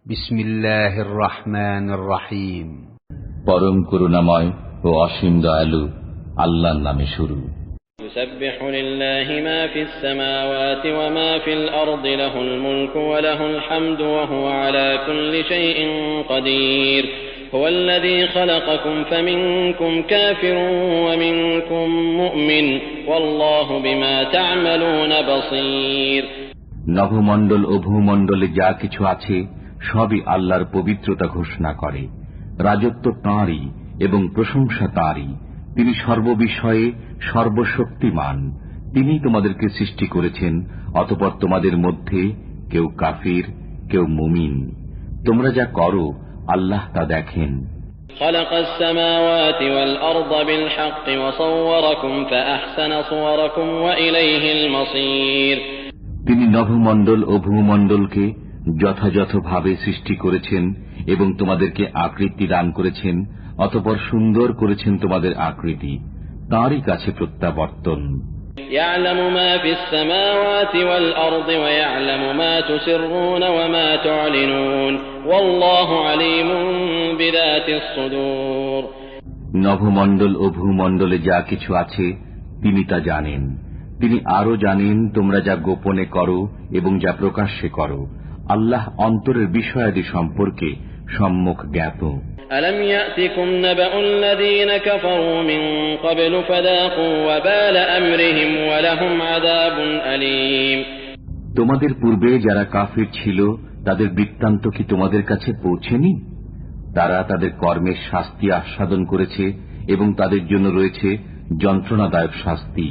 বিসমিল্লাহির রহমানির রহিম। পরম করুণাময় ও অসীম দয়ালু আল্লাহর নামে শুরু। ইউসাব্বিহু লিল্লাহি মা ফিস সামাওয়াতি ওয়া মা ফিল আরদি লাহুল মুলকু ওয়া লাহুল হামদু ওয়া হুয়া আলা কুল্লি শাইইন কাদির। হুয়াল্লাযী খালাকাকুম ফামিনকুম কাফিরুন ওয়া মিনকুম মুমিন ওয়াল্লাহু বিমা তা'মালুনা বাসীর। নভমণ্ডল ও ভূমণ্ডলে যা কিছু আছে সবই আল্লাহর পবিত্রতা ঘোষণা করে। রাজত্ব তাঁরই এবং প্রশংসা তাঁরই। তিনি সর্ববিষয়ে সর্বশক্তিমান। তিনি তোমাদেরকে সৃষ্টি করেছেন, অতঃপর তোমাদের মধ্যে কেউ কাফির, কেউ মুমিন। তোমরা যা করো আল্লাহ তা দেখেন। খালাকাস সামাওয়াতি ওয়াল আরদা বিল হাক্কি ওয়া সাওয়ারাকুম ফাআহসানা সুওয়ারাকুম ওয়া ইলাইহিল মাসীর। তিনি নভমণ্ডল ও ভূমণ্ডলকে যথাযথভাবে সৃষ্টি করেছেন এবং তোমাদেরকে আকৃতি দান করেছেন, অতঃপর সুন্দর করেছেন তোমাদের আকৃতি। তাঁরই কাছে প্রত্যাবর্তন। ইয়ালামু মা ফিস সামাওয়াতি ওয়াল আরদি ওয়া ইয়ালামু মা তুসিররুনা ওয়া মা তু'লিনুন ওয়াল্লাহু আলীমুন বিযাতিস সুদূর। নভমণ্ডল ও ভূমণ্ডলে যা কিছু আছে তিনি তা জানেন। তিনি আরো জানেন তোমরা যা গোপনে করো এবং যা প্রকাশ্যে করো। আল্লাহ অন্তরের বিষয়াদি সম্পর্কে সম্যক জ্ঞাত। আলাম ইয়াতিকুম নাবাউল্লাযীনা কাফারু মিন ক্বাবলু ফাযাকু ওয়াবালা আমরিহিম ওয়া লাহুম আযাবুন আলীম। তোমাদের পূর্বে যারা কাফির ছিল তাদের বৃত্তান্ত কি তোমাদের কাছে পৌঁছেনি? তারা তাদের কর্মের শাস্তি আস্বাদন করেছে এবং তাদের জন্য রয়েছে যন্ত্রণাদায়ক শাস্তি।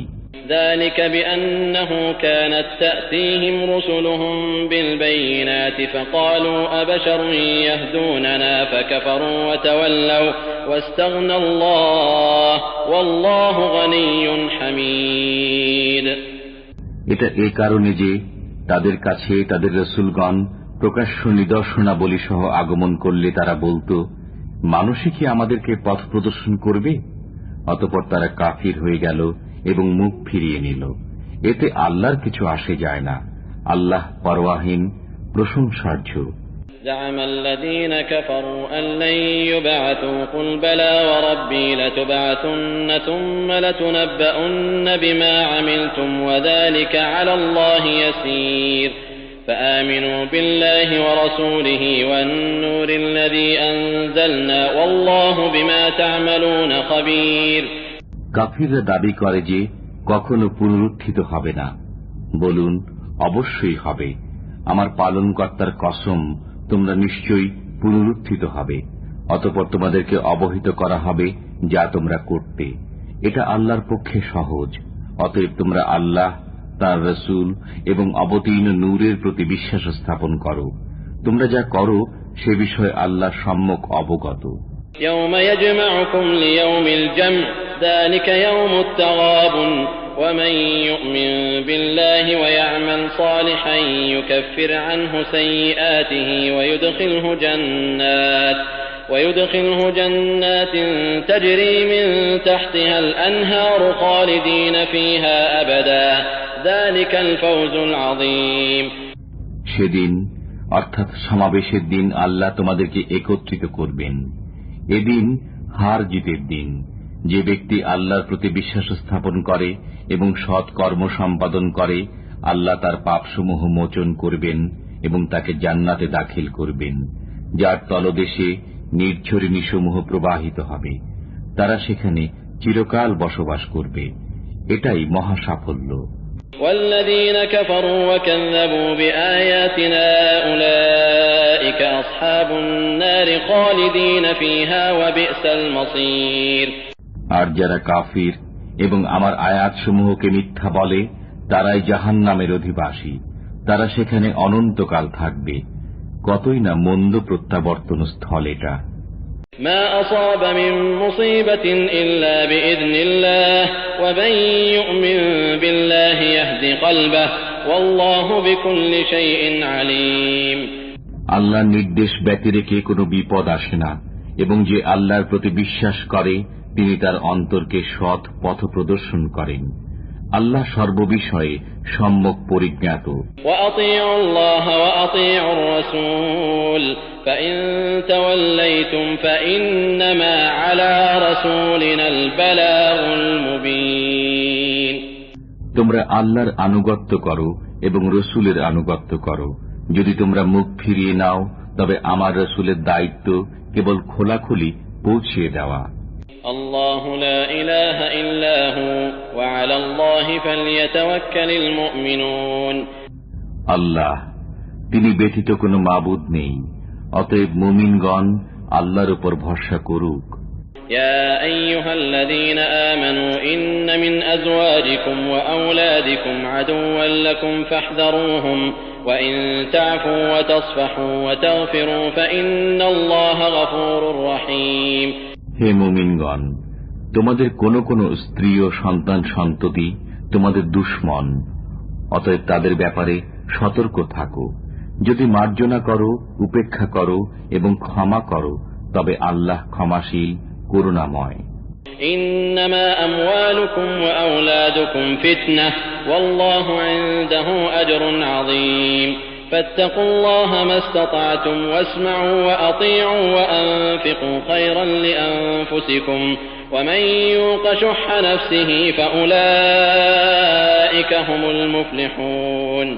ذلك بأنه كانت تأتيهم رسلهم بالبينات فقالوا أبشر يهدوننا فكفروا وتولوا واستغنى الله والله غني حميد। এটা এই কারণে যে তাদের কাছে তাদের রাসূলগণ প্রকাশ্য নিদর্শনাবলী সহ আগমন করলে তারা বলতো, মানুষই কি আমাদেরকে পথ প্রদর্শন করবে? অতঃপর তারা কাফির হয়ে গেল এবং মুখ ফিরিয়ে নিল। এতে আল্লাহর কিছু আসে যায় না। আল্লাহ পরওয়াহীন, প্রশংসার্য। زعم الذين كفروا أن لن يبعثوا قل بلى وربي لتبعثن ثم لتنبؤن بما عملتم وذلك على الله يسير فآمنوا بالله ورسوله والنور الذي أنزلنا والله بما تعملون خبير। কাফিররা দাবি করে যে কখনো পুনরুত্থিত হবে না। বলুন, অবশ্যই হবে। আমার পালনকর্তার কসম, তোমরা নিশ্চয়ই পুনরুত্থিত হবে। অতঃপর তোমাদেরকে অবহিত করা হবে যা তোমরা করতে। এটা আল্লাহর পক্ষে সহজ। অতএব তোমরা আল্লাহ, তাঁর রাসূল এবং অবতীর্ণ নূরের প্রতি বিশ্বাস স্থাপন করো। তোমরা যা করো সে বিষয়ে আল্লাহ সম্যক অবগত। يوم يجمعكم ليوم الجمع ذلك يوم التغابن ومن يؤمن بالله ويعمل صالحا يكفر عنه سيئاته ويدخله جنات تجري من تحتها الأنهار خالدين فيها أبدا ذلك الفوز العظيم। সেদিন অর্থাৎ সমাবেশের দিন আল্লাহ তোমাদেরকে একত্রিত করবেন। এদিন হার জিতের দিন। যে ব্যক্তি আল্লাহর প্রতি বিশ্বাস স্থাপন করে এবং সৎ কর্ম সম্পাদন করে, আল্লাহ তার পাপসমূহ মোচন করবেন এবং তাকে জান্নাতে দাখিল করবেন, যার তলদেশে নির্ঝরিণীসমূহ প্রবাহিত হবে। তারা সেখানে চিরকাল বসবাস করবে। এটাই মহা সাফল্য। والذين كفروا وكذبوا بآياتنا أولئك أصحاب النار خالدين فيها وبئس المصير। আর যারা কাফির এবং আমার আয়াতসমূহকে মিথ্যা বলে তারাই জাহান্নামের অধিবাসী। তারা সেখানে অনন্তকাল থাকবে। কতই না মন্দ প্রত্যাবর্তন স্থল এটা। ما أصاب من مصيبة إلا بإذن الله ومن يؤمن بالله يهد قلبه والله بكل شيء عليم। আল্লাহর নির্দেশ ব্যতিরেকে কোনো বিপদ আসে না, এবং যে আল্লাহর প্রতি বিশ্বাস করে তিনি তার অন্তরকে সৎ পথ প্রদর্শন করেন। আল্লাহ সর্ববিষয়ে সম্যক পরিজ্ঞাত। وأطيعوا الله وأطيعوا الرسول توليتم فإنما على رسولنا البلاغ المبين। তোমরা আল্লাহর আনুগত্য করো এবং রসুলের আনুগত্য করো। যদি তোমরা মুখ ফিরিয়ে নাও তবে আমার রসুলের দায়িত্ব কেবল খোলাখুলি পৌঁছিয়ে দেওয়া। আল্লাহু লা ইলাহা ইল্লা হু ওয়া আলা আল্লাহি ফালইয়াতাওয়াক্কালিল মুমিনুন। আল্লাহ, তিনি ব্যতীত কোনো মাবুদ নেই, অতএব মুমিনগণ আল্লাহর উপর ভরসা করুক। يا أيها الذين آمنوا إن من أزواجكم وأولادكم عدوا لكم فاحذروهم وإن تعفوا وتصفحوا وتغفروا فإن الله غفور رحيم। হে মুমিনগণ, তোমাদের কোন কোন স্ত্রী ও সন্তান সন্ততি তোমাদের দুশমন, অতএব তাদের ব্যাপারে সতর্ক থাকো। যদি মার্জনা করো, উপেক্ষা করো এবং ক্ষমা করো তবে আল্লাহ ক্ষমাশীল, করুণাময়। ইন্নামা আমওয়ালুকুম ওয়া আওলাদুকুম ফিতনাহ ওয়াল্লাহু ইনদাহু আজরুন আযীম ফাত্তাকুল্লাহা মাসতাতা'তুম ওয়াসমা'ু ওয়া আতি'উ ওয়া আনফিকু খায়রান লিআনফুসিকুম ওয়া মান ইউকা শুহহা নাফসিহি ফাউলাইকা হুমুল মুফলিহুন।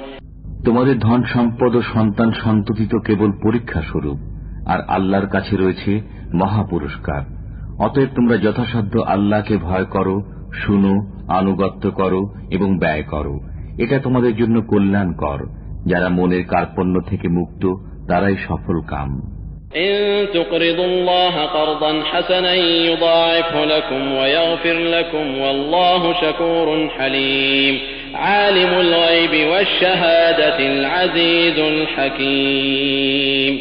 তোমাদের ধন সম্পদ ও সন্তান সন্ততি তো কেবল পরীক্ষা স্বরূপ, আর আল্লাহর কাছে রয়েছে মহাপুরস্কার। অতএব তোমরা যথাসাধ্য আল্লাহকে ভয় করো, শুনো, আনুগত্য করো এবং ব্যয় করো। এটা তোমাদের জন্য কল্যাণকর। যারা মনের কার্পণ্য থেকে মুক্ত তারাই সফল কাম। ইন তুকরিদুল্লাহা কারদান হাসানান ইউদাইফহু লাকুম ওয়া ইয়াগফির লাকুম ওয়াল্লাহু শাকুরুন হালিম। আলিমুল গায়বি ওয়াশ শাহাদাতিল আজিজুল হাকীম।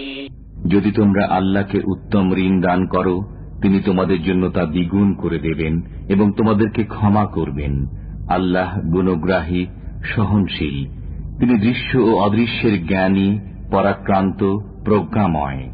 যদি তোমরা আল্লাহকে উত্তম ঋণ দান করো, তিনি তোমাদের জন্য তা দ্বিগুণ করে দেবেন এবং তোমাদেরকে ক্ষমা করবেন। আল্লাহ গুণগ্রাহী, সহনশীল। তিনি দৃশ্য ও অদৃশ্যের জ্ঞানী, পরাক্রান্ত, প্রজ্ঞাময়।